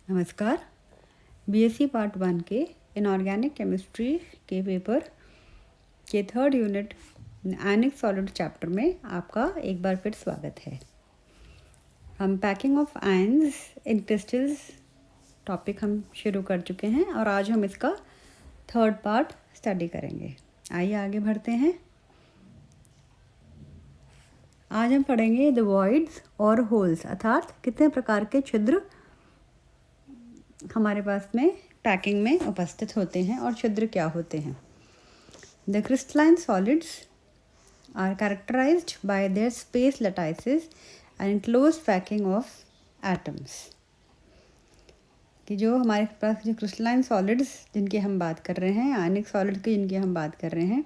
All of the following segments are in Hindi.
नमस्कार। बीएससी पार्ट 1 के इनऑर्गेनिक केमिस्ट्री के पेपर के थर्ड यूनिट आयनिक सॉलिड चैप्टर में आपका एक बार फिर स्वागत है। हम packing of ions in crystals topic हम शुरू कर चुके हैं और आज हम इसका थर्ड पार्ट स्टडी करेंगे। आइए आगे बढ़ते हैं। आज हम पढ़ेंगे द वॉइड्स और होल्स, अर्थात कितने प्रकार के छिद्र हमारे पास में पैकिंग में उपस्थित होते हैं और छिद्र क्या होते हैं। The crystalline solids are characterised by their space lattices and close packing of atoms. कि जो हमारे पास जो क्रिस्टलाइन सॉलिड्स जिनकी हम बात कर रहे हैं, आयनिक सॉलिड की जिनकी हम बात कर रहे हैं,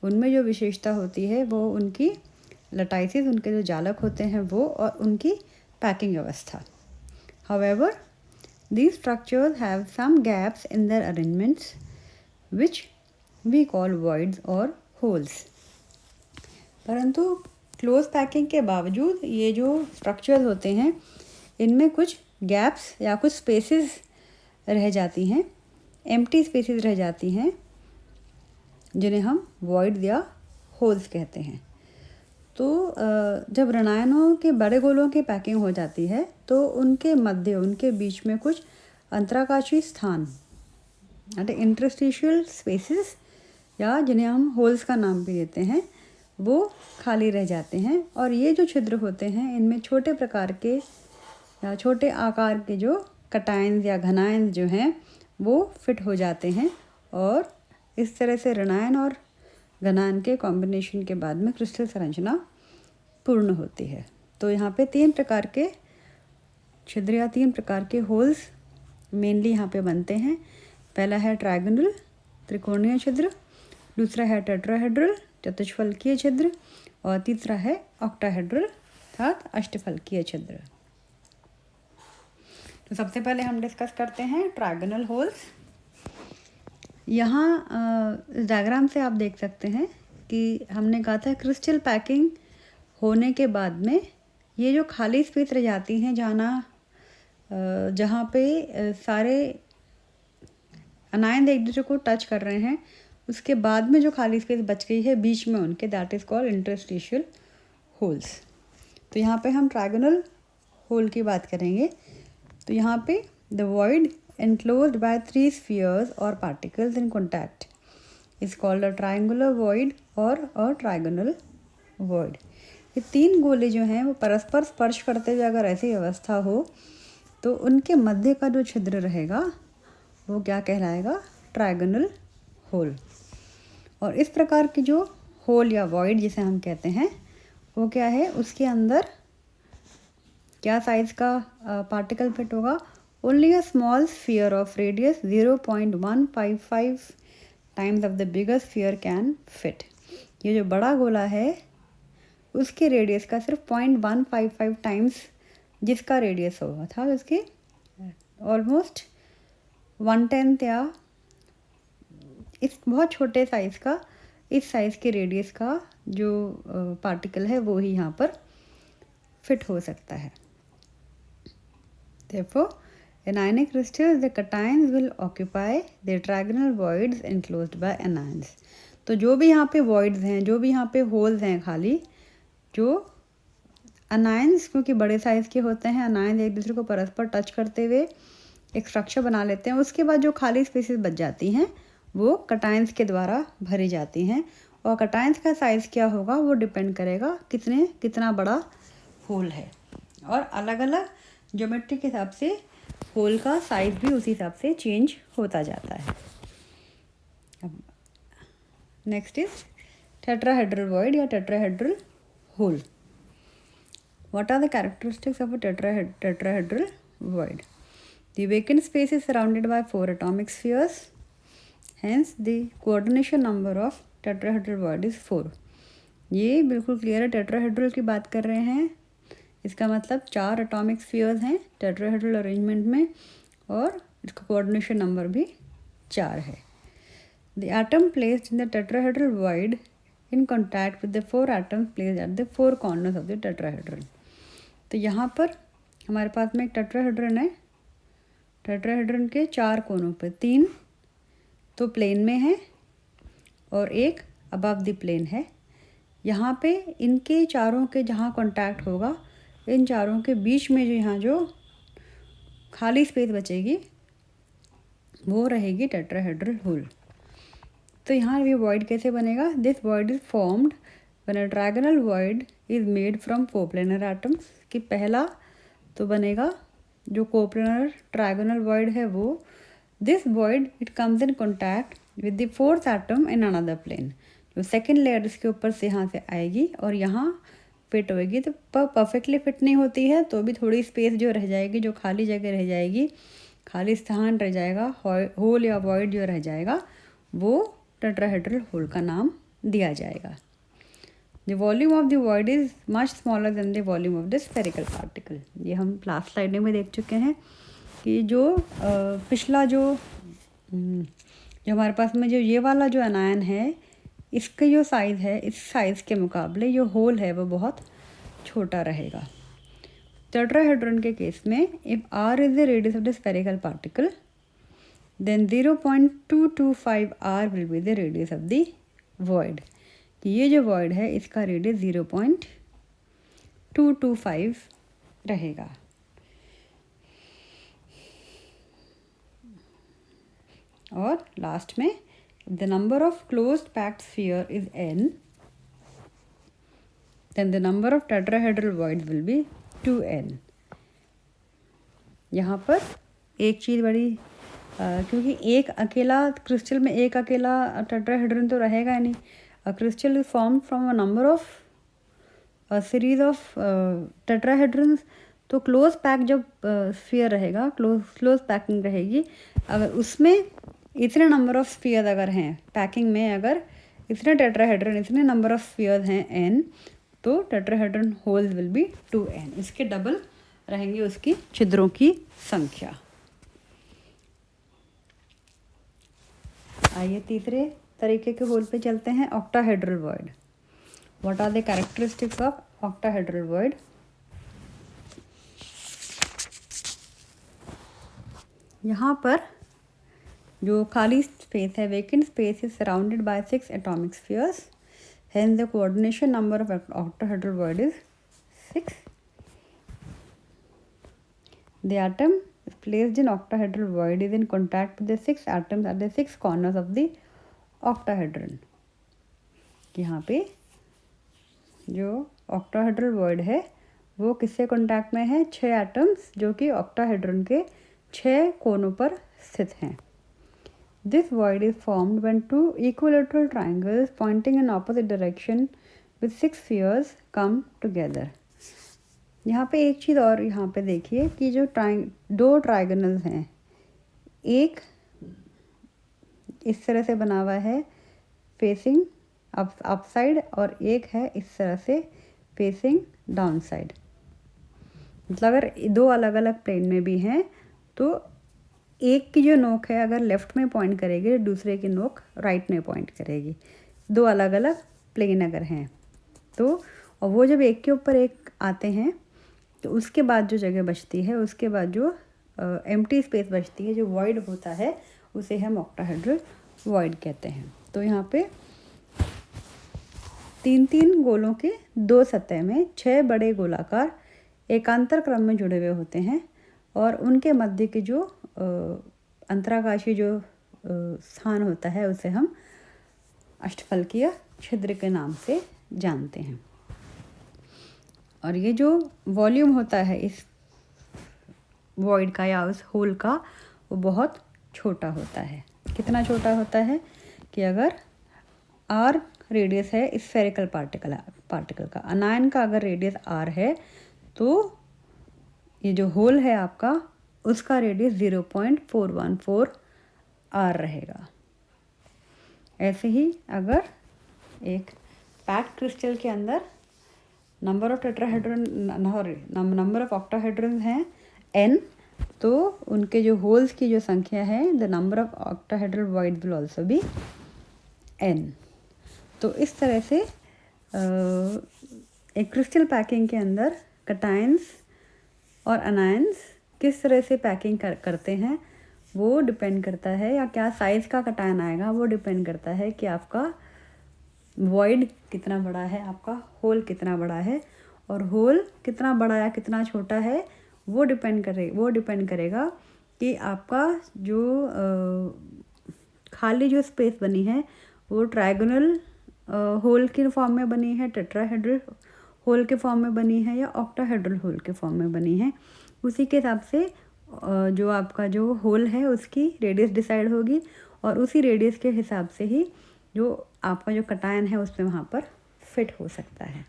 उनमें जो विशेषता होती है वो उनकी लैटिसेस, उनके जो जालक होते हैं वो, और उनकी पैकिंग व्यवस्था। However, these structures have some gaps in their arrangements which we call voids or holes. परंतु क्लोज पैकिंग के बावजूद ये जो स्ट्रक्चर्स होते हैं इनमें कुछ गैप्स या कुछ स्पेसेस रह जाती हैं, एम्प्टी स्पेसेस रह जाती हैं, जिन्हें हम वॉइड या होल्स कहते हैं। तो जब ऋणायनों के बड़े गोलों की पैकिंग हो जाती है तो उनके मध्य, उनके बीच में कुछ अंतराकाशीय स्थान, इंटरस्टिशियल स्पेसेस, या जिन्हें हम होल्स का नाम भी देते हैं, वो खाली रह जाते हैं। और ये जो छिद्र होते हैं इनमें छोटे प्रकार के या छोटे आकार के जो कटायंस या घनायंस जो हैं वो फिट हो जाते हैं, और इस तरह से ऋणायन और घनायन के कॉम्बिनेशन के बाद में क्रिस्टल संरचना पूर्ण होती है। तो यहाँ पे 3 प्रकार के छिद्र या 3 प्रकार के होल्स मेनली यहाँ पे बनते हैं। पहला है ट्रायगोनल, त्रिकोणीय छिद्र, दूसरा है टेट्राहेड्रल, चतुष्फलकीय छिद्र, और तीसरा है ऑक्टाहेड्रल अर्थात अष्टफलकीय छिद्र। तो सबसे पहले हम डिस्कस करते हैं ट्रायगोनल होल्स। यहाँ डायग्राम से आप देख सकते हैं कि हमने कहा था क्रिस्टल पैकिंग होने के बाद में ये जो खाली स्पेस रह जाती हैं जहाँ पे सारे अनायन एक दूसरे को टच कर रहे हैं, उसके बाद में जो खाली स्पेस बच गई है बीच में उनके, that is called interstitial holes. तो यहाँ पे हम ट्रायगोनल होल की बात करेंगे। तो यहाँ पे the void enclosed by 3 spheres or particles in contact is called a triangular void or a trigonal void. ये 3 गोले जो हैं वो परस्पर स्पर्श करते हुए अगर ऐसी व्यवस्था हो तो उनके मध्य का जो छिद्र रहेगा वो क्या कहलाएगा? Trigonal hole. और इस प्रकार की जो होल या वॉइड जिसे हम कहते हैं वो क्या है, उसके अंदर क्या साइज का पार्टिकल फिट होगा? Only a small sphere of radius 0.155 times of the bigger sphere can fit. ये जो बड़ा गोला है उसके रेडियस का सिर्फ 0.155 टाइम्स जिसका रेडियस होगा था उसके ऑलमोस्ट 1/10 या इस बहुत छोटे साइज़ का, इस साइज़ के रेडियस का जो पार्टिकल है वो ही यहाँ पर फिट हो सकता है। Therefore, in ionic crystals, the cations will occupy the trigonal voids enclosed by anions. तो जो भी यहाँ पे voids हैं, जो भी यहाँ पे holes हैं खाली, जो anions क्योंकि बड़े साइज़ के होते हैं, anions एक दूसरे को परस्पर टच करते हुए एक स्ट्रक्चर बना लेते हैं। उसके बाद जो खाली स्पेसेस बच जाती हैं वो cations के द्वारा भरी जाती हैं, और cations का साइज़ क्या होगा वो डिपेंड करेगा कितना बड़ा होल है, और अलग अलग ज्योमेट्री के हिसाब से होल का साइज भी उसी हिसाब से चेंज होता जाता है। अब नेक्स्ट इज टेट्राहेड्रल वॉइड या tetrahedral hole. What are the characteristics of a tetrahedral void? The vacant space is surrounded by 4 atomic spheres, hence the coordination number of tetrahedral void is 4। ये बिल्कुल क्लियर है, टेट्राहेड्रल की बात कर रहे हैं, इसका मतलब 4 एटॉमिक स्फीयर्स हैं टेट्राहेड्रल अरेंजमेंट में, और इसका कोऑर्डिनेशन नंबर भी 4 है। The atom placed in the tetrahedral void in contact with the 4 atoms placed at the 4 corners of the tetrahedral. तो यहाँ पर हमारे पास में एक टेट्राहेड्रन है, टेट्राहेड्रन के 4 कोनों पे 3 तो प्लेन में है और एक अबव द प्लेन है। यहाँ पे इनके चारों के जहाँ कांटेक्ट होगा, इन चारों के बीच में जो यहाँ जो खाली स्पेस बचेगी वो रहेगी टेट्राहेड्रल होल। तो यहाँ ये वॉइड कैसे बनेगा? This void is formed when a trigonal void is made from coplanar atoms. कि पहला तो बनेगा जो कोप्लेनर ट्रायगोनल वॉइड है वो, this void it comes in contact with the fourth atom in another plane. जो सेकेंड लेयर इसके ऊपर से यहाँ से आएगी और यहाँ फिट होएगी, तो परफेक्टली फिट नहीं होती है तो भी थोड़ी स्पेस जो रह जाएगी, जो खाली जगह रह जाएगी, खाली स्थान रह जाएगा, होल या वॉइड जो रह जाएगा वो टेट्राहेड्रल होल का नाम दिया जाएगा। The volume of the void is much smaller than the volume of the spherical particle. ये हम लास्ट स्लाइड में देख चुके हैं कि जो पिछला जो हमारे पास में जो ये वाला जो अनायन है, इसका जो साइज़ है, इस साइज़ के मुकाबले जो होल है वो बहुत छोटा रहेगा। टेट्राहेड्रन के केस में if r is the radius of the spherical particle then 0.225 r will be the radius of the void. ये जो वॉइड है इसका रेडियस 0.225 रहेगा। और लास्ट में the number of closed packed sphere is n, then the number of tetrahedral voids will be 2n। यहाँ पर एक चीज़ बड़ी क्योंकि एक अकेला क्रिस्टल में एक अकेला टेट्राहेड्रन तो रहेगा ही नहीं। A crystal is form from a number of series of tetrahedrons. तो क्लोज पैक जब स्फीयर रहेगा, क्लोज पैकिंग रहेगी, अगर उसमें इतने नंबर ऑफ स्फीयर अगर हैं पैकिंग में, अगर इतने टेट्राहेड्रन, इतने नंबर ऑफ स्फीयर हैं n, तो tetrahedron holes will be 2n। इसके डबल रहेंगी उसकी छिद्रों की संख्या। आइए तीसरे तरीके के होल पे चलते हैं, octahedral void. What are the characteristics of octahedral void? यहाँ पर जो खाली स्पेस है, vacant space is surrounded by 6 atomic spheres, hence the coordination number of octahedral void is 6। The atom placed in octahedral void is in contact with the 6 atoms at the 6 corners of the octahedron। यहाँ पे जो octahedral void है वो किससे कांटेक्ट में है? 6 एटम्स जो कि octahedron के 6 कोनों पर स्थित हैं। This void is formed when 2 equilateral triangles pointing in opposite direction with 6 spheres come together। यहाँ पे एक चीज़ और यहाँ पे देखिए कि जो दो ट्राइगोनल्स हैं, एक इस तरह से बना हुआ है फेसिंग अप साइड और एक है इस तरह से फेसिंग डाउन साइड। मतलब अगर दो अलग अलग प्लेन में भी हैं तो एक की जो नोक है अगर लेफ़्ट में पॉइंट करेगी, दूसरे की नोक राइट में पॉइंट करेगी। दो अलग अलग प्लेन अगर हैं तो, और वो जब एक के ऊपर एक आते हैं तो उसके बाद जो जगह बचती है, उसके बाद जो एम्प्टी स्पेस बचती है, जो वॉइड होता है, उसे हम ऑक्टाहेड्रल वॉइड कहते हैं। तो यहाँ पे 3-3 गोलों के 2 सतह में 6 बड़े गोलाकार एकांतर क्रम में जुड़े हुए होते हैं और उनके मध्य के जो अंतराकाशीय जो स्थान होता है उसे हम अष्टफलकीय छिद्र के नाम से जानते हैं। और ये जो वॉल्यूम होता है इस वॉइड का या उस होल का, वो बहुत छोटा होता है। कितना छोटा होता है कि अगर r रेडियस है इस स्फेरिकल पार्टिकल का, अनायन का अगर रेडियस r है तो ये जो होल है आपका उसका रेडियस 0.414 r रहेगा। ऐसे ही अगर एक पैक्ड क्रिस्टल के अंदर number of tetrahedron number of octahedron हैं n, तो उनके जो होल्स की जो संख्या है, the number of octahedral void will also be n। तो इस तरह से एक क्रिस्टल पैकिंग के अंदर कैटायंस और अनायंस किस तरह से पैकिंग करते हैं वो डिपेंड करता है, या क्या साइज़ का कटायन आएगा वो डिपेंड करता है कि आपका वॉइड कितना बड़ा है, आपका होल कितना बड़ा है। और होल कितना बड़ा या कितना छोटा है वो डिपेंड करेगा कि आपका जो खाली जो स्पेस बनी है वो ट्रायगोनल होल के फॉर्म में बनी है, टेट्राहेड्रल होल के फॉर्म में बनी है, या ऑक्टाहेड्रल होल के फॉर्म में बनी है। उसी के हिसाब से जो आपका जो होल है उसकी रेडियस डिसाइड होगी, और उसी रेडियस के हिसाब से ही जो आपका जो कटायन है उसमें वहाँ पर फिट हो सकता है।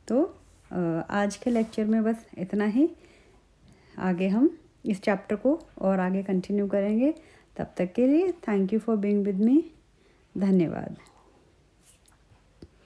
तो आज के लेक्चर में बस इतना ही। आगे हम इस चैप्टर को और आगे कंटिन्यू करेंगे। तब तक के लिए thank you for being with me. धन्यवाद।